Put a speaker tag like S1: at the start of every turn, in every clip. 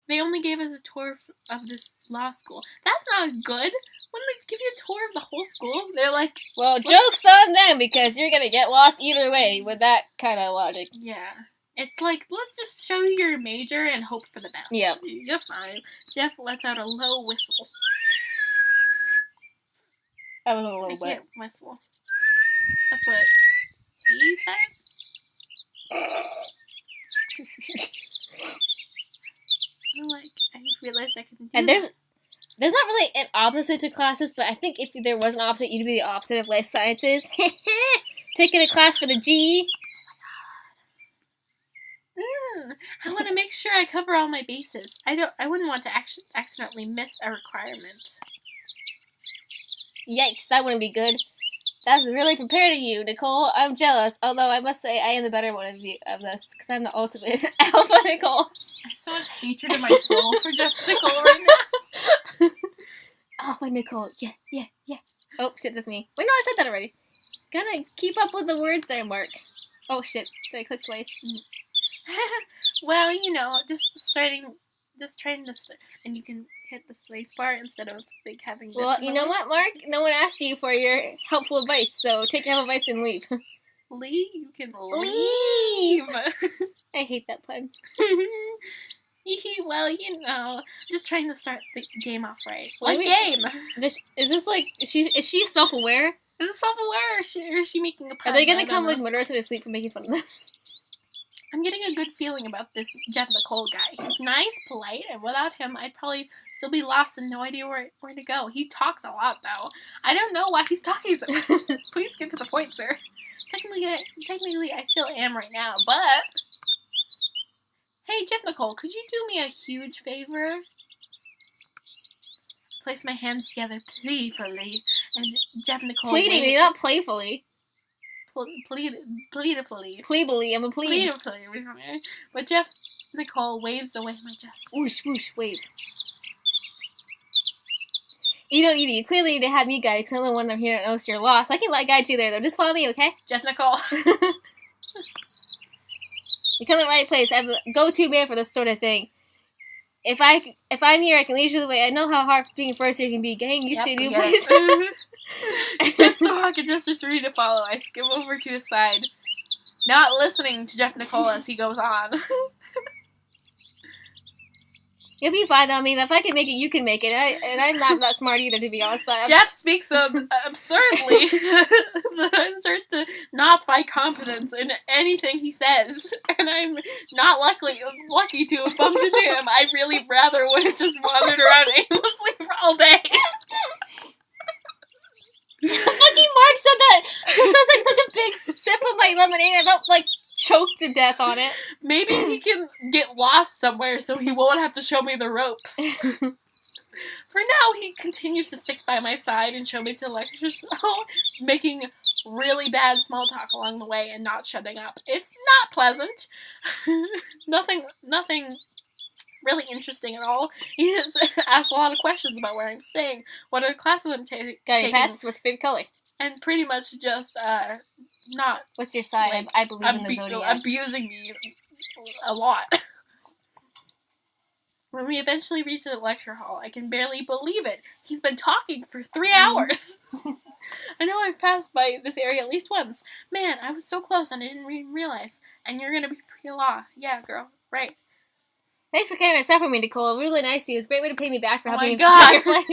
S1: they only gave us a tour of this law school. That's not good. When they give you a tour of the whole school, they're like...
S2: Well, joke's on them, because you're gonna get lost either way with that kind of logic.
S1: Yeah. It's like, let's just show you your major and hope for the best.
S2: Yep.
S1: You're fine. Jeff lets out a low whistle.
S2: That was a little bit.
S1: I can't whistle. That's what he says? I realized I couldn't do
S2: And there's not really an opposite to classes, but I think if there was an opposite, you'd be the opposite of life sciences. Taking a class for the G.
S1: I want to make sure I cover all my bases. I wouldn't want to accidentally miss a requirement.
S2: Yikes, that wouldn't be good. That's really compared to you, Nicole. I'm jealous, although I must say I am the better one of this, because I'm the ultimate alpha Nicole.
S1: I have so much hatred in my soul for Jeff-Nicole right now.
S2: Alpha Nicole, yeah. Oh, shit, that's me. Wait, no, I said that already. Gotta keep up with the words there, Mark. Oh, shit, did I click twice?
S1: Well, just trying to and you can hit the space bar instead of having this.
S2: Well, you know what, Mark? No one asked you for your helpful advice, so take your advice and leave.
S1: Leave? You can leave!
S2: I hate that pun.
S1: Well, just trying to start the game off right. What game?
S2: Is she self-aware?
S1: Is it self-aware, or is she making a pun?
S2: Are they gonna come, murder us in their sleep for making fun of them?
S1: I'm getting a good feeling about this Jeff-Nicole guy. He's nice, polite, and without him, I'd probably still be lost and no idea where to go. He talks a lot, though. I don't know why he's talking so much. Please get to the point, sir. Technically, I still am right now, but... Hey, Jeff-Nicole, could you do me a huge favor? Place my hands together playfully, and Jeff-Nicole...
S2: Pleadingly, not playfully.
S1: Pleatifully.
S2: Pleably, I'm a plead.
S1: Pleatifully. But Jeff-Nicole waves away my gesture.
S2: Whoosh, whoosh, wave. You don't need it. You clearly need to have me guide, because I'm the one here that knows you're lost. I can guide you there, though. Just follow me, okay?
S1: Jeff-Nicole.
S2: You come to the right place. I'm the go-to man for this sort of thing. If I'm here, I can lead you the way. I know how hard being first year can be. Getting used to a new place.
S1: Just the walk and gestures for you to follow. I skim over to his side, not listening to Jeff-Nicole as he goes on.
S2: You'll be fine. I mean, if I can make it, you can make it. And I'm not that smart either, to be honest. But
S1: Jeff speaks absurdly. I start to not find confidence in anything he says, and I'm not lucky to have bumped into him. I really rather would have just wandered around aimlessly for all day.
S2: Fucking Mark said that just as I took a big sip of my lemonade. I about choked to death on it.
S1: Maybe he can get lost somewhere so he won't have to show me the ropes. For now, he continues to stick by my side and show me to the lecture hall, making really bad small talk along the way and not shutting up. It's not pleasant. Nothing really interesting at all. He just asks a lot of questions about where I'm staying, what are the classes I'm taking.
S2: Got your pets? What's your favorite color?
S1: And pretty much just, not...
S2: What's your sign? I believe in the zodiac.
S1: Abusing me a lot. When we eventually reach the lecture hall, I can barely believe it. He's been talking for 3 hours. I know I've passed by this area at least once. Man, I was so close and I didn't even realize. And you're gonna be pre-law. Yeah, girl. Right.
S2: Thanks for carrying my stuff for me, Nicole. Really nice of you. It's a great way to pay me back for helping me
S1: God.
S2: your flight.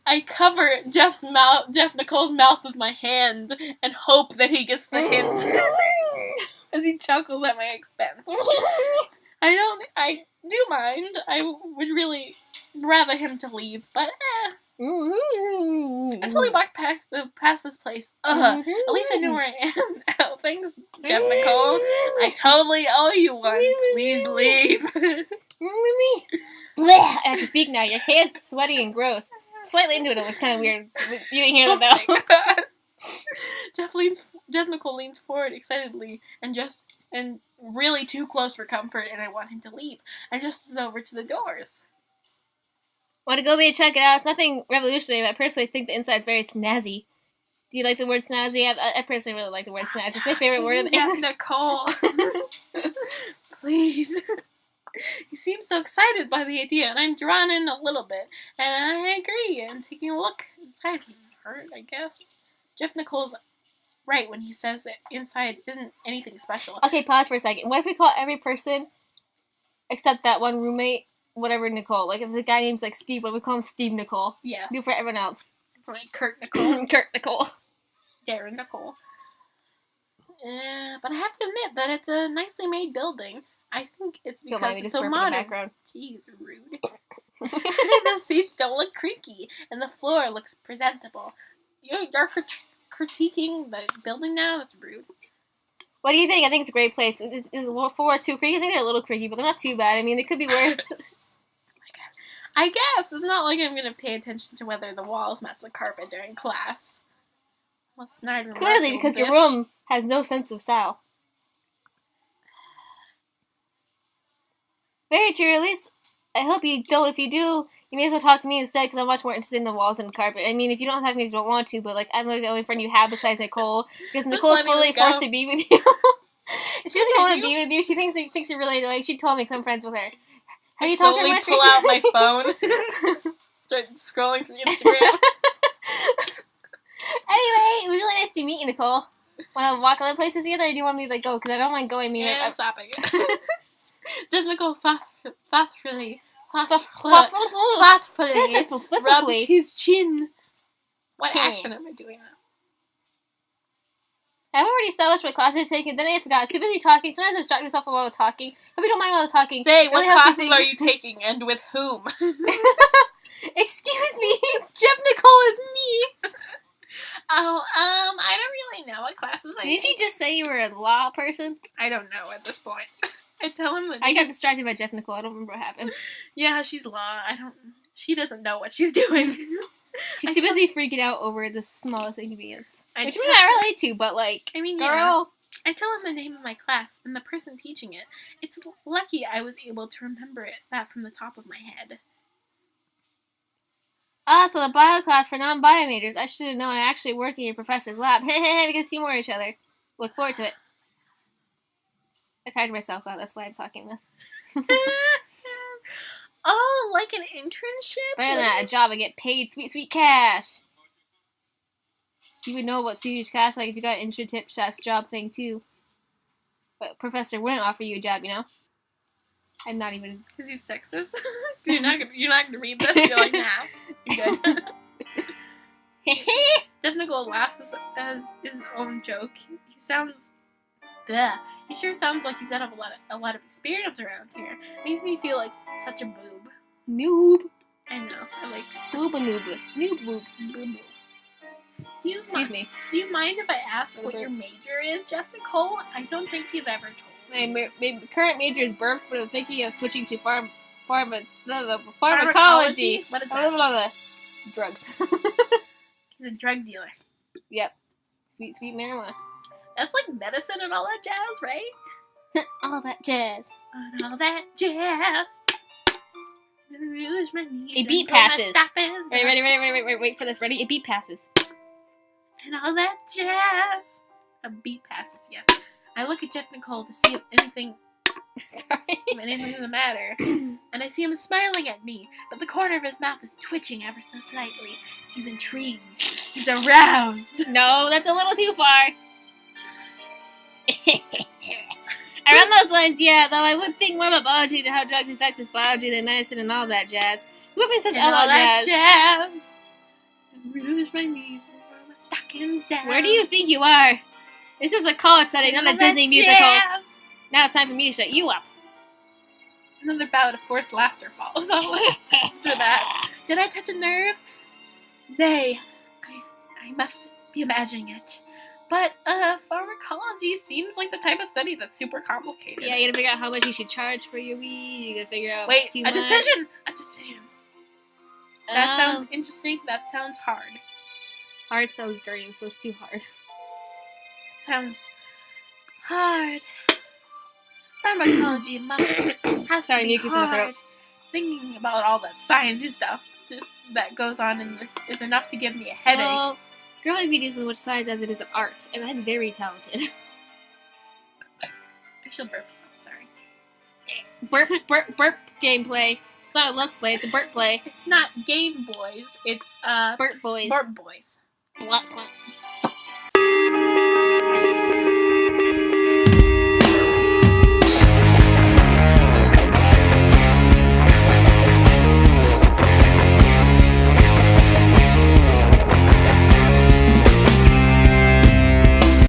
S1: I cover Jeff-Nicole's mouth with my hand and hope that he gets the hint as he chuckles at my expense. I do mind. I would really rather him to leave, but until we walk past this place. At least I know where I am now. Thanks, Jeff-Nicole. I totally owe you one. Please leave.
S2: I have to speak now. Your hand's sweaty and gross. Slightly into it was kind of weird. You didn't hear that though.
S1: Jeff-Nicole leans forward excitedly and really too close for comfort, and I want him to leave. And just is over to the doors.
S2: Want to go check it out? It's nothing revolutionary, but I personally think the inside's very snazzy. Do you like the word snazzy? I personally really like the word snazzy. It's my favorite word in English.
S1: Nicole. Please. He seems so excited by the idea, and I'm drawn in a little bit. And I agree, and taking a look inside hurt, I guess. Jeff-Nicole's right when he says that inside isn't anything special.
S2: Okay, pause for a second. What if we call every person except that one roommate, whatever, Nicole? Like, if the guy name's, like, Steve, what if we call him Steve Nicole?
S1: Yes.
S2: Do for everyone else.
S1: Like Kurt Nicole.
S2: Kurt Nicole.
S1: Darren Nicole. But I have to admit that it's a nicely made building. I think it's because it's so modern. Jeez, rude. The seats don't look creaky, and the floor looks presentable. You're critiquing the building now? That's rude.
S2: What do you think? I think it's a great place. Is floors too creaky? I think they're a little creaky, but they're not too bad. I mean, they could be worse.
S1: Oh my God. I guess. It's not like I'm going to pay attention to whether the walls match the carpet during class. Well,
S2: clearly, because your room has no sense of style. Very true. At least, I hope you don't. If you do, you may as well talk to me instead, because I'm much more interested in the walls and the carpet. I mean, if you don't talk to me, you don't want to, but, like, I'm like the only friend you have besides Nicole, because Nicole's fully forced to be with you. She doesn't want to be with you. She thinks you're really, like, she told me, because I'm friends with her. Have you talked to her much
S1: pull out my phone. Start scrolling through Instagram.
S2: Anyway, it was really nice to meet you, Nicole. Want to walk other places together, or do you want me to, like, go? Because I don't mind going.
S1: I'm stopping it. Jeff-Nicole thoughtfully rubs his chin. What accent am I doing now?
S2: I've already established what classes you're taking, then I forgot. Too busy talking. Sometimes I distract myself while talking. Hope you don't mind while I'm talking.
S1: Say, what classes are you taking, and with whom?
S2: Excuse me, Jeff-Nicole is me.
S1: Oh, I don't really know what classes I take.
S2: Did you just say you were a law person?
S1: I don't know at this point. I tell him that
S2: I got distracted by Jeff-Nicole. I don't remember what happened.
S1: Yeah, she's law. She doesn't know what she's doing.
S2: She's too busy freaking out over the smallest inconvenience. Which we not relate to, but, like, girl.
S1: Yeah. I tell him the name of my class and the person teaching it. It's lucky I was able to remember that from the top of my head.
S2: So the bio class for non-bio majors. I should have known. I actually work in your professor's lab. Hey, we can see more of each other. Look forward to it. I tired myself out. That's why I'm talking this.
S1: Oh, like an internship?
S2: Better than that, a job. I get paid sweet, sweet cash. You would know about serious cash, like if you got an internship / job thing too. But professor wouldn't offer you a job, you know. I'm not even.
S1: Is he sexist? you're not gonna read this. You're like, nah, you're good. Jeff-Nicole laughs as his own joke. He sounds. Bleh. He sure sounds like he's had a lot of experience around here. Makes me feel like such a boob.
S2: Noob.
S1: I know. I like
S2: booba noob. Noob boob.
S1: Boob.
S2: Excuse me.
S1: Do you mind if I ask what your major is, Jeff-Nicole? I don't think you've ever told me.
S2: My current major is births, but I'm thinking of switching to pharmacology.
S1: What is that?
S2: Drugs.
S1: He's a drug dealer.
S2: Yep. Sweet, sweet marijuana.
S1: That's like medicine and all that jazz, right?
S2: All that jazz.
S1: And all that jazz.
S2: A beat passes. Ready, wait for this. Ready? A beat passes.
S1: And all that jazz. A beat passes, yes. I look at Jeff-Nicole to see if anything is the matter. And I see him smiling at me, but the corner of his mouth is twitching ever so slightly. He's intrigued. He's aroused.
S2: No, that's a little too far. Around those lines, yeah, though I would think more about biology and how drugs affect us biology than medicine and all that jazz. Whoever says all that
S1: jazz. Rouge my knees and roll my stockings down.
S2: Where do you think you are? This is a college setting, not a Disney musical. Now it's time for me to shut you up.
S1: Another bout of forced laughter follows after that. Did I touch a nerve? Nay, I must be imagining it. But, pharmacology seems like the type of study that's super complicated.
S2: Yeah, you gotta figure out how much you should charge for your weed. You gotta figure out
S1: what's
S2: too
S1: a
S2: much.
S1: decision! A decision. That sounds interesting. That sounds hard.
S2: Hard sounds green, so it's too hard.
S1: Sounds hard. Pharmacology has to be hard. Thinking about all that sciencey stuff just that goes on in this is enough to give me a headache.
S2: Well, growing meat is as much science as it is an art, and I'm very talented.
S1: I should burp. I'm sorry.
S2: burp gameplay. It's not a Let's Play, it's a burp play.
S1: It's not Game Boys, it's
S2: Burp Boys.
S1: Burp Boys.
S2: Blah, blah.